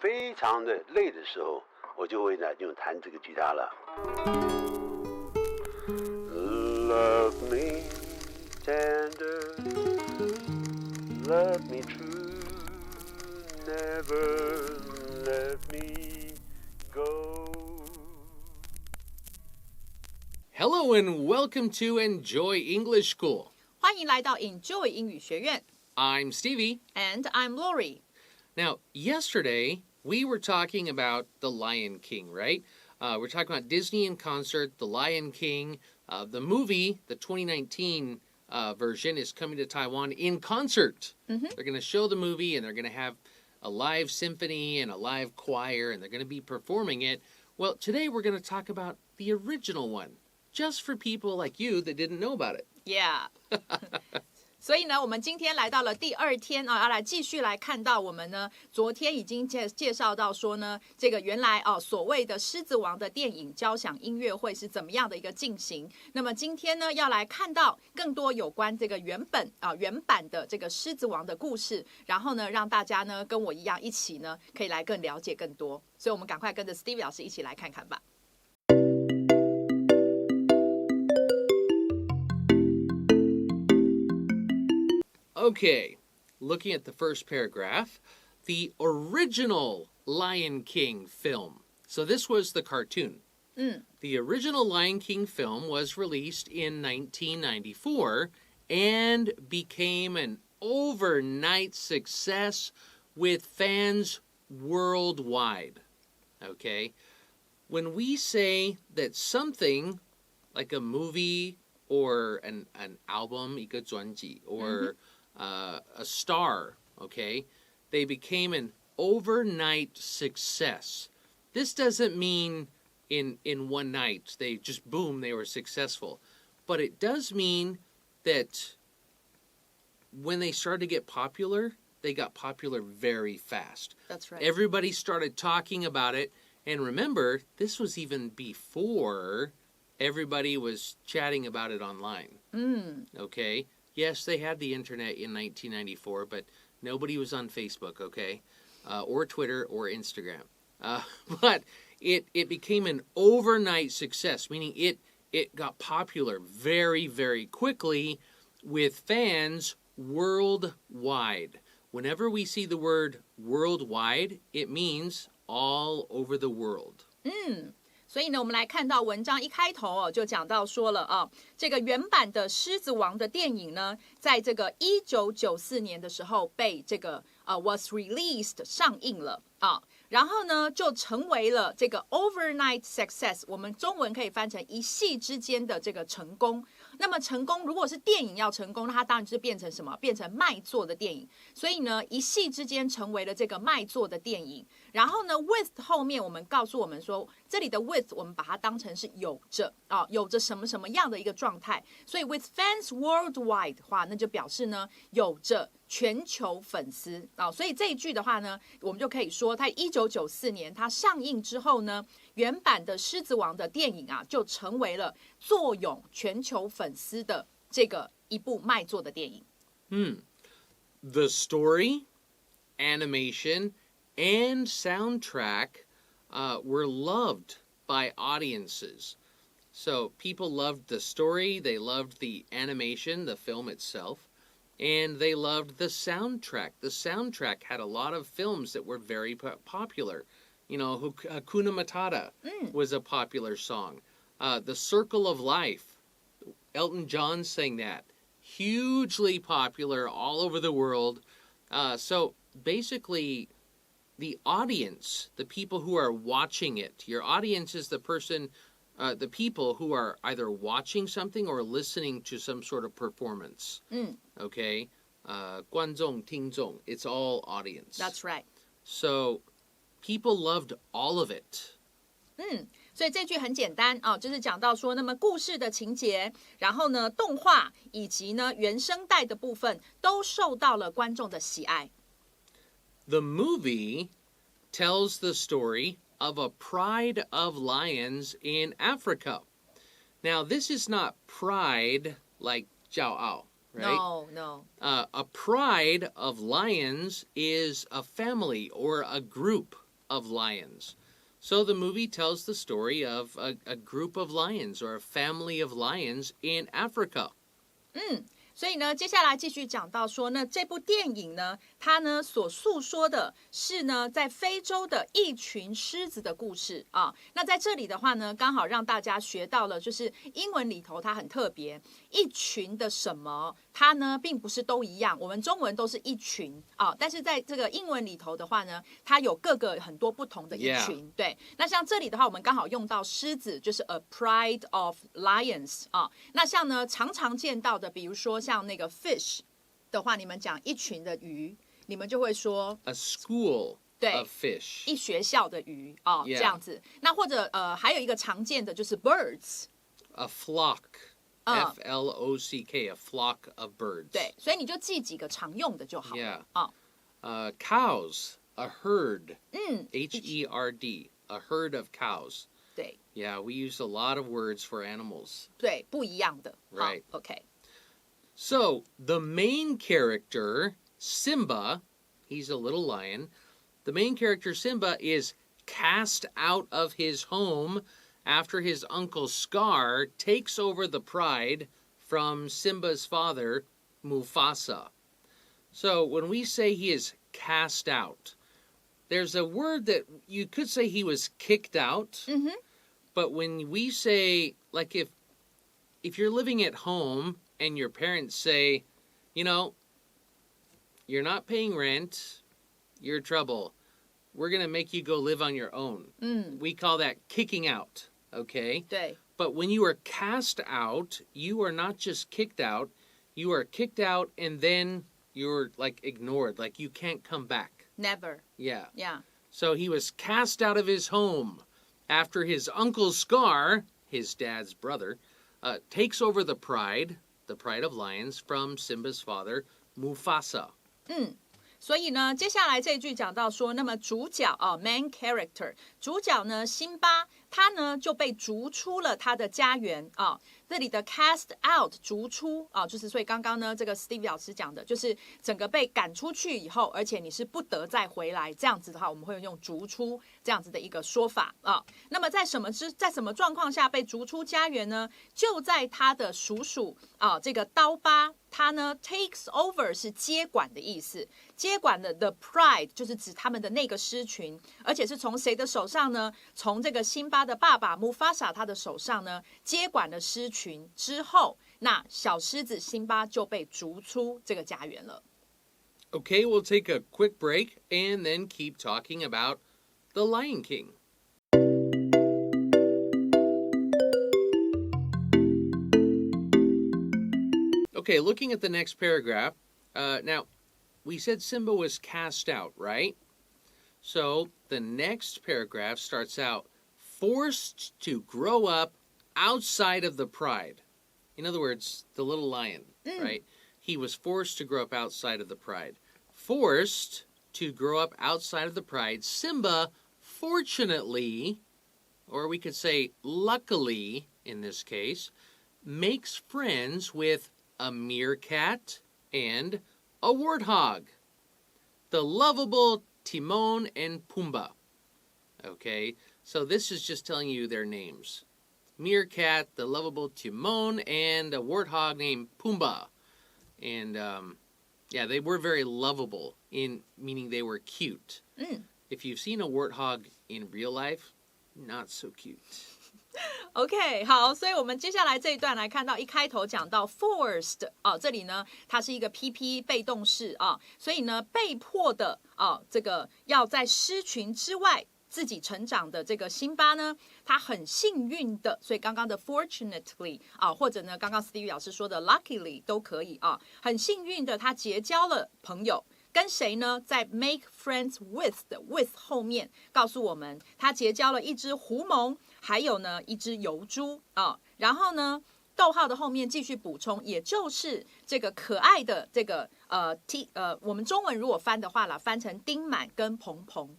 非常的累的时候，我就会呢用弹这个吉他了。Love me tender, love me true, never let me go.Hello and welcome to Enjoy English School. 欢迎来到 Enjoy 英语学院。I'm Stevie. And I'm Laurie. Now, yesterday we were talking about The Lion King, right? We're talking about Disney in concert, The Lion King. The movie, the 2019 version, is coming to Taiwan in concert. Mm-hmm. They're going to show the movie and they're going to have a live symphony and a live choir and they're going to be performing it. Well, today we're going to talk about the original one.Just for people like you that didn't know about it. Yeah. 所以呢，我们今天来到了第二天啊，要来继续来看到我们呢，昨天已经介绍到说呢，这个原来所谓的狮子王的电影交响音乐会是怎么样的一个进行。那么今天呢，要来看到更多有关这个原版的这个狮子王的故事，然后呢，让大家呢跟我一样一起呢，可以来更了解更多。所以我们赶快跟着 Stevie 老师一起来看看吧。Okay, looking at the first paragraph, the original Lion King film. So this was the cartoon. The original Lion King film was released in 1994 and became an overnight success with fans worldwide. Okay, when we say that something like a movie or an album, 一个专辑, or、a star, okay? They became an overnight success. This doesn't mean in one night, they just, boom, they were successful. But it does mean that when they started to get popular, they got popular very fast. That's right. Everybody started talking about it. And remember, this was even before everybody was chatting about it online. Okay?Yes, they had the internet in 1994, but nobody was on Facebook, okay? Or Twitter or Instagram. But it became an overnight success, meaning it got popular very, very quickly with fans worldwide. Whenever we see the word worldwide, it means all over the world. 所以呢，我们来看到文章一开头就讲到说了这个原版的《狮子王》的电影呢，在这个1994年的时候被这个was released 上映了然后呢就成为了这个 overnight success， 我们中文可以翻成一夕之间的这个成功。那么成功，如果是电影要成功，那它当然就是变成什么？变成卖座的电影。所以呢，一夕之间成为了这个卖座的电影。然后呢 ，with 后面我们告诉我们说，这里的 with 我们把它当成是有着有着什么什么样的一个状态。所以 with fans worldwide 的话，那就表示呢有着全球粉丝所以这一句的话呢，我们就可以说，在1994年它上映之后呢，原版的《狮子王》的电影就成为了坐拥全球粉丝的这个一部卖座的电影。The story, animation, and soundtrack were loved by audiences. So people loved the story, they loved the animation, the film itself.And they loved the soundtrack. The soundtrack had a lot of films that were very popular. You know, Hakuna Matata was a popular song. The Circle of Life, Elton John sang that. Hugely popular all over the world. So basically, the audience, the people who are watching it, your audience is the person...the people who are either watching something or listening to some sort of performance. Okay? 观众听众, it's all audience. That's right. So, people loved all of it. 所以这句很简单就是讲到说，那么故事的情节，然后呢，动画以及呢原声带的部分，都受到了观众的喜爱。The movie tells the story...of a pride of lions in Africa. Now, this is not pride like 骄傲, right? No. A pride of lions is a family or a group, of lions. So the movie tells the story of a group of lions or a family of lions in Africa. 所以呢，接下来继续讲到说呢，这部电影呢，它呢所诉说的是呢，在非洲的一群狮子的故事啊。那在这里的话呢，刚好让大家学到了，就是英文里头它很特别，一群的什么，它呢并不是都一样。我们中文都是一群啊，但是在这个英文里头的话呢，它有各个很多不同的一群。对，那像这里的话，我们刚好用到狮子，就是 a pride of lions 啊。那像呢常常见到的，比如说像那个 fish 的话，你们讲一群的鱼，你们就会说 A school of fish. 一学校的鱼啊，这样子。那或者还有一个常见的就是 birds. A flock. F-L-O-C-K, a flock of birds. 对，所以你就记几个常用的就好了。Cows, a herd. H-E-R-D, a herd of cows. 对。Yeah, we use a lot of words for animals. 对，不一样的。Right. OK. So, the main character, Simba, he's a little lion. The main character, Simba, is cast out of his home after his uncle Scar takes over the pride from Simba's father, Mufasa. So, when we say he is cast out, there's a word that you could say he was kicked out. But when we say, like if you're living at home and your parents say, you know, you're not paying rent, you're in trouble, we're going to make you go live on your own. We call that kicking out, okay? 对。 But when you are cast out, you are not just kicked out, you are kicked out and then you're like ignored, like you can't come back. Never. Yeah. Yeah. So he was cast out of his home after his uncle Scar, his dad's brother, takes over the pride of lions from Simba's father, Mufasa. 所以呢，接下来这一句讲到说，那么主角main character， 主角呢，辛巴，他呢就被逐出了他的家园啊。这里的 cast out 逐出啊，就是所以刚刚呢，这个 Stevie 老师讲的，就是整个被赶出去以后，而且你是不得再回来，这样子的话，我们会用逐出这样子的一个说法啊。那么在什么状况下被逐出家园呢？就在他的叔叔啊，这个刀疤。他呢 takes over 是接管的意思，接管的 the pride 就是指他们的那个狮群，而且是从谁的手上呢？从这个辛巴的爸爸 Mufasa 他的手上呢，接管了狮群之后，那小狮子辛巴就被逐出这个家园了。Okay, we'll take a quick break and then keep talking about The Lion King. Okay, looking at the next paragraph, now, we said Simba was cast out, right? So, the next paragraph starts out, forced to grow up outside of the pride. In other words, the little lion, right? He was forced to grow up outside of the pride. Forced to grow up outside of the pride, Simba, fortunately, or we could say luckily in this case, makes friends with a meerkat and a warthog, the lovable Timon and Pumbaa. Okay, so this is just telling you their names. Meerkat, the lovable Timon, and a warthog named Pumbaa. And yeah, they were very lovable, meaning they were cute. If you've seen a warthog in real life, not so cute. OK， 好，所以我们接下来这一段来看到一开头讲到 forced 这里呢它是一个 PP 被动式所以呢被迫的这个要在狮群之外自己成长的这个辛巴呢，他很幸运的，所以刚刚的 fortunately 或者呢刚刚 Stevie 老师说的 luckily 都可以很幸运的他结交了朋友。跟谁呢？在 make friends with 的 with 后面告诉我们，他结交了一只狐獴，还有呢一只疣猪然后呢，逗号的后面继续补充，也就是这个可爱的这个我们中文如果翻的话啦，翻成丁满跟鹏鹏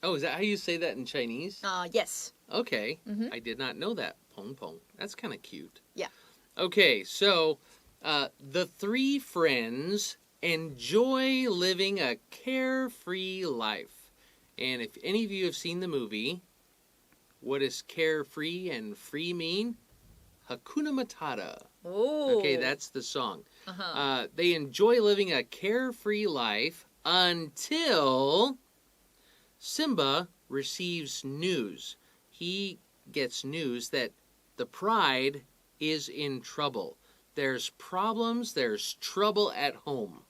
Oh, is that how you say that in Chinese? Yes. Okay, I did not know that. Pong pong. That's kind of cute. Yeah. Okay, so the three friends enjoy living a carefree life. And if any of you have seen the movie, what does carefree and free mean? Hakuna Matata. Oh. Okay, that's the song. They enjoy living a carefree life until Simba receives news. He gets news that the pride is in trouble. There's problems, there's trouble at home.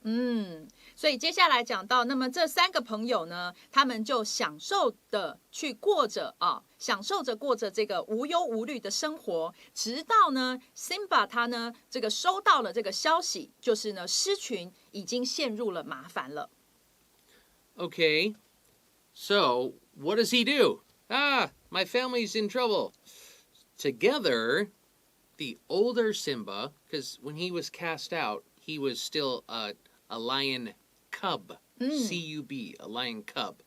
所以接下来讲到，那么这3个朋友呢，他们就享受着过着这个无忧无虑的生活，直到呢 Simba 他呢这个收到了这个消息，就是呢狮群已经陷入了麻烦了。Okay, so what does he do? My family's in trouble. Together, the older Simba, because when he was cast out, he was still a lion cub, C-U-B, a lion cub.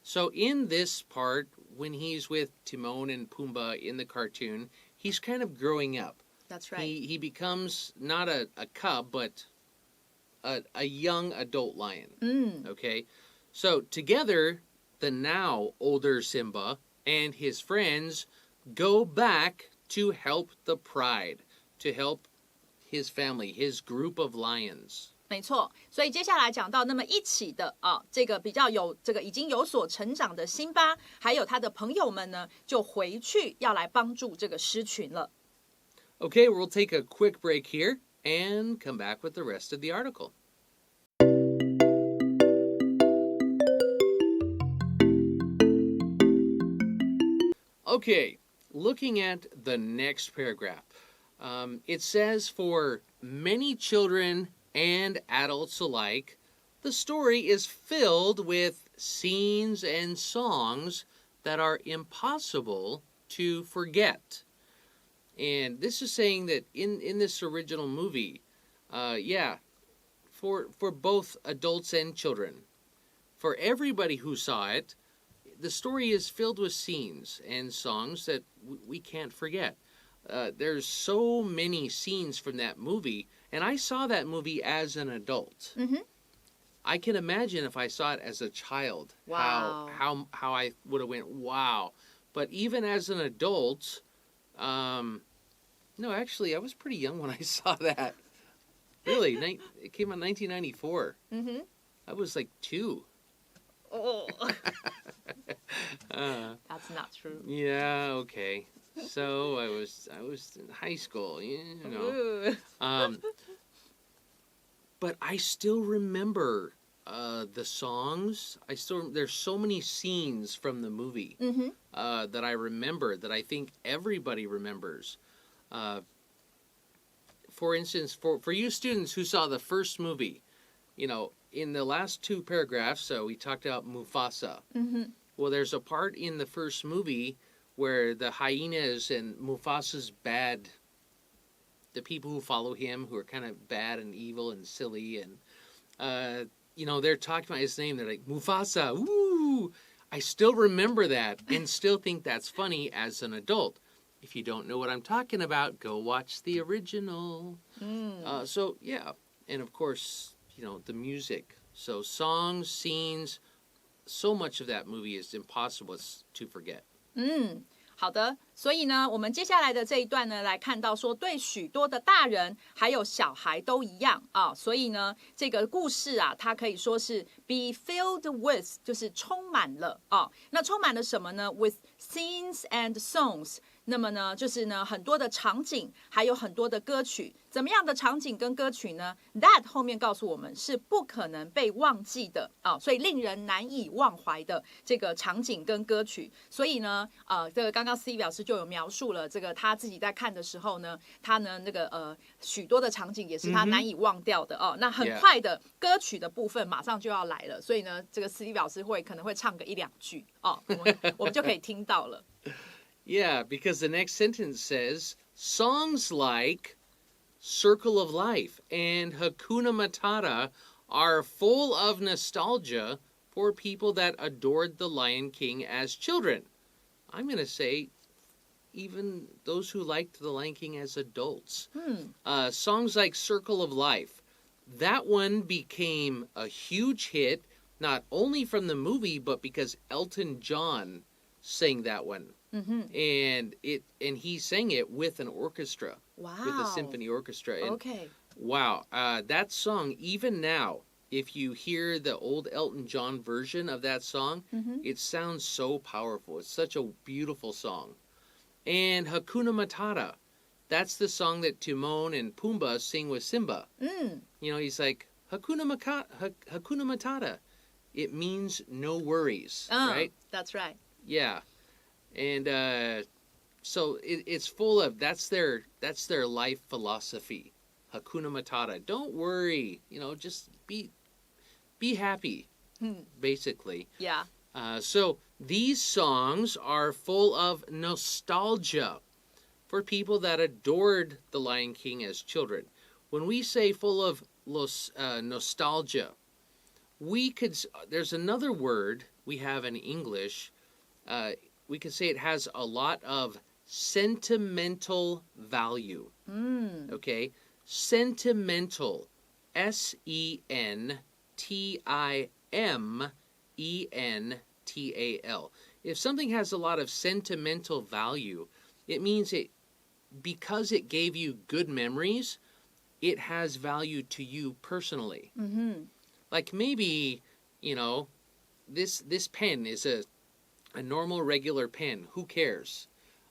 So in this part, when he's with Timon and Pumbaa in the cartoon, he's kind of growing up. That's right. He becomes not a cub, but a young adult lion. Okay? So together, the now older Simba and his friends go back to help the pride, to help his family, his group of lions. 没错，所以接下来讲到，那么一起的这个比较有这个已经有所成长的辛巴，还有他的朋友们呢，就回去要来帮助这个狮群了。Okay, we'll take a quick break here and come back with the rest of the article. Okay, looking at the next paragraph, it says for many children and adults alike, the story is filled with scenes and songs that are impossible to forget. And this is saying that in this original movie, for both adults and children, for everybody who saw it, the story is filled with scenes and songs that we can't forget. There's so many scenes from that movie, and I saw that movie as an adult. I can imagine if I saw it as a child, wow. how I would have went, wow. But even as an adult, no, actually, I was pretty young when I saw that. Really, it came out in 1994. I was like 2. Oh. That's not true. Yeah, okay. So I was in high school, you know. But I still remember the songs. There's so many scenes from the movie that I remember that I think everybody remembers. For instance, for you students who saw the first movie, you know, in the last 2 paragraphs, we talked about Mufasa. Well, there's a part in the first movie where the hyenas and Mufasa's the people who follow him, who are kind of bad and evil and silly, and, you know, they're talking about his name. They're like, Mufasa, woo! I still remember that and still think that's funny as an adult. If you don't know what I'm talking about, go watch the original. So, yeah. And, of course, you know, the music. So, songs, scenes, so much of that movie is impossible to forget. 好的，所以呢，我们接下来的这一段呢，来看到说，对许多的大人还有小孩都一样啊，所以呢，这个故事啊，它可以说是 be filled with， 就是充满了啊。那充满了什么呢 ？With scenes and songs。那么呢，就是呢，很多的场景，还有很多的歌曲。怎么样的场景跟歌曲呢 ？That 后面告诉我们是不可能被忘记的啊，所以令人难以忘怀的这个场景跟歌曲。所以呢，这个刚刚 Stevie 老师就有描述了，这个他自己在看的时候呢，他呢那个许多的场景也是他难以忘掉的哦。那很快的歌曲的部分马上就要来了，所以呢，这个 Stevie 老师可能会唱个1-2句哦，我们就可以听到了。Yeah, because the next sentence says, songs like Circle of Life and Hakuna Matata are full of nostalgia for people that adored the Lion King as children. I'm going to say even those who liked the Lion King as adults. Songs like Circle of Life, that one became a huge hit not only from the movie, but because Elton John sang that one. And he sang it with an orchestra. Wow. With a symphony orchestra. And Okay. Wow. That song, even now, if you hear the old Elton John version of that song, it sounds so powerful. It's such a beautiful song. And Hakuna Matata. That's the song that Timon and Pumbaa sing with Simba. You know, he's like, Hakuna Matata. It means no worries, right? That's right. Yeah. And so it's full of, that's their life philosophy. Hakuna Matata. Don't worry. You know, just be happy, basically. Yeah. So these songs are full of nostalgia for people that adored The Lion King as children. When we say full of nostalgia, there's another word we have in English. We could say it has a lot of sentimental value. Okay? Sentimental. SENTIMENTAL. If something has a lot of sentimental value, it means because it gave you good memories, it has value to you personally. Like maybe, you know, this pen is a normal, regular pen. Who cares?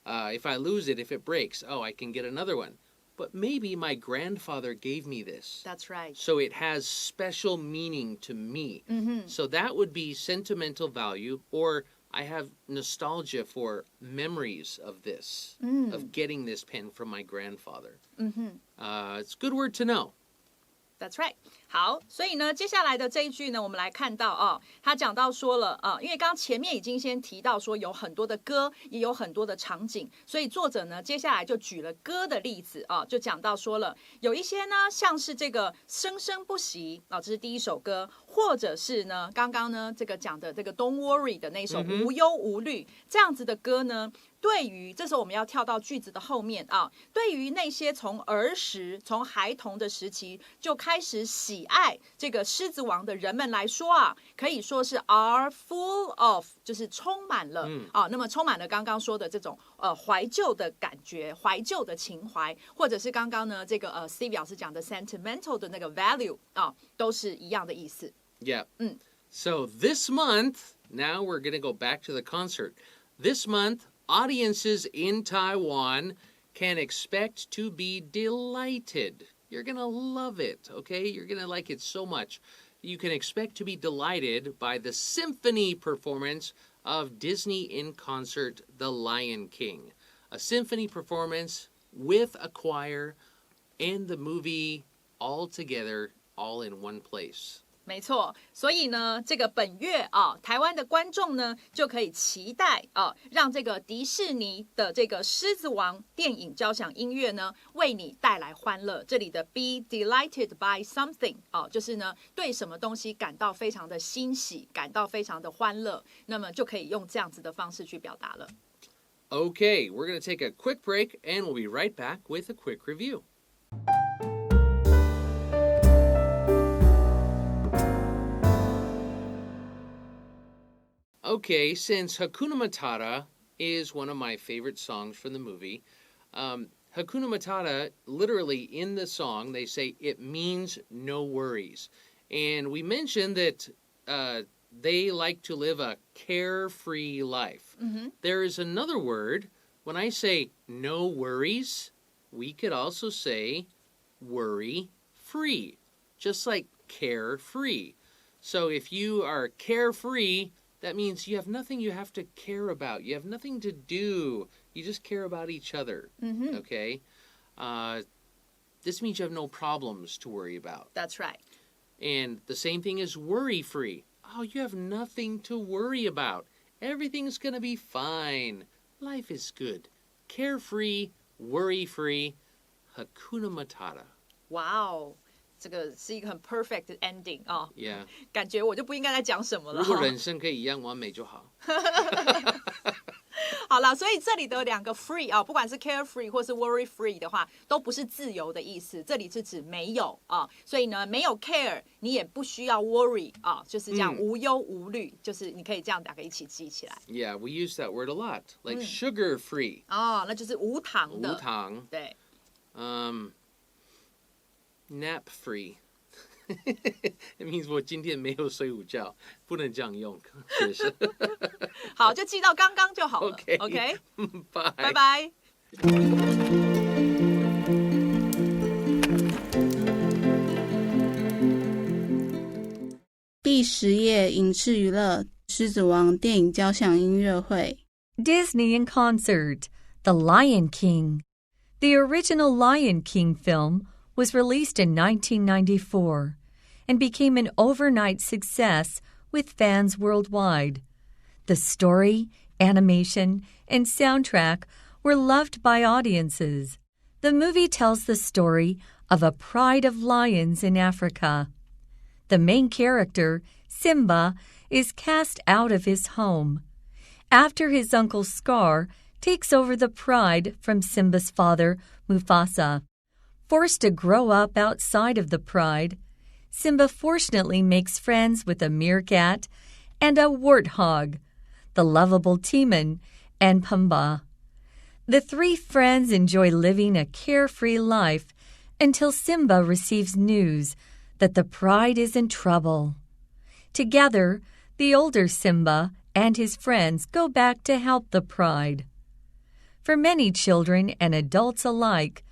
If I lose it, if it breaks, I can get another one. But maybe my grandfather gave me this. That's right. So it has special meaning to me. So that would be sentimental value, or I have nostalgia for memories of this, of getting this pen from my grandfather. It's a good word to know. That's right. 好，所以呢，接下来的这一句呢，我们来看到他讲到说了因为刚刚前面已经先提到说有很多的歌，也有很多的场景，所以作者呢，接下来就举了歌的例子就讲到说了，有一些呢，像是这个生生不息这是第一首歌，或者是呢，刚刚呢这个讲的这个 Don't Worry 的那首无忧无虑这样子的歌呢。对于这时候我们要跳到句子的后面对于那些从儿时从孩童的时期就开始喜爱这个狮子王的人们来说可以说是 are full of 就是充满了那么充满了刚刚说的这种怀旧的感觉怀旧的情怀或者是刚刚呢这个Stevie 老师讲的 sentimental 的那个 value 都是一样的意思 Yeah. So this month, now we're going to go back to the concert. This month, audiences in Taiwan can expect to be delighted. You're going to love it, okay? You're going to like it so much. You can expect to be delighted by the symphony performance of Disney in concert, The Lion King. A symphony performance with a choir and the movie all together, all in one place.没错，所以呢，这个本月台湾的观众呢就可以期待让这个迪士尼的这个《狮子王》电影交响音乐呢为你带来欢乐。这里的 be delighted by something 就是呢对什么东西感到非常的欣喜，感到非常的欢乐，那么就可以用这样子的方式去表达了。Okay, we're going to take a quick break and we'll be right back with a quick review. Okay, since Hakuna Matata is one of my favorite songs from the movie, Hakuna Matata, literally in the song, they say it means no worries. And we mentioned that they like to live a carefree life. There is another word. When I say no worries, we could also say worry-free, just like carefree. So if you are carefree, that means you have nothing you have to care about. You have nothing to do. You just care about each other. Okay? This means you have no problems to worry about. That's right. And the same thing is worry-free. You have nothing to worry about. Everything's going to be fine. Life is good. Carefree, worry-free, Hakuna Matata. Wow.这个是一个很 perfect 的 ending Yeah. 感觉我就不应该再讲什么了如果人生可以一样完美就好好了，所以这里的两个 free 啊，不管是 carefree 或是 worry free 的话，都不是自由的意思，这里是指没有啊。所以呢，没有 care， 你也不需要 worry 啊，就是这样无忧无虑，就是你可以这样两个一起记起来。Yeah, we use that word a lot, like sugar free. 哦，那就是无糖的。无糖。对。Nap free.It means 我今天没有睡午觉，不能这样用，也是。好，就记到刚刚就好了。OK， 拜拜。第10页影视娱乐狮子王电影交响音乐会 Disney in concert, The Lion King. The original Lion King film was released in 1994 and became an overnight success with fans worldwide. The story, animation, and soundtrack were loved by audiences. The movie tells the story of a pride of lions in Africa. The main character, Simba, is cast out of his home. After his uncle Scar takes over the pride from Simba's father, Mufasa. Forced to grow up outside of the pride, Simba fortunately makes friends with a meerkat and a warthog, the lovable Timon, and Pumbaa. The three friends enjoy living a carefree life until Simba receives news that the pride is in trouble. Together, the older Simba and his friends go back to help the pride. For many children and adults alike,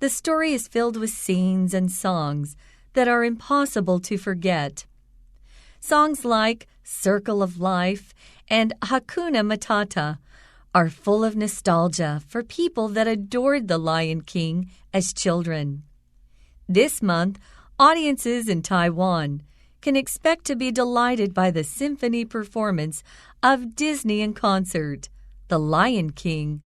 the story is filled with scenes and songs that are impossible to forget. Songs like Circle of Life and Hakuna Matata are full of nostalgia for people that adored the Lion King as children. This month, audiences in Taiwan can expect to be delighted by the symphony performance of Disney in concert, The Lion King,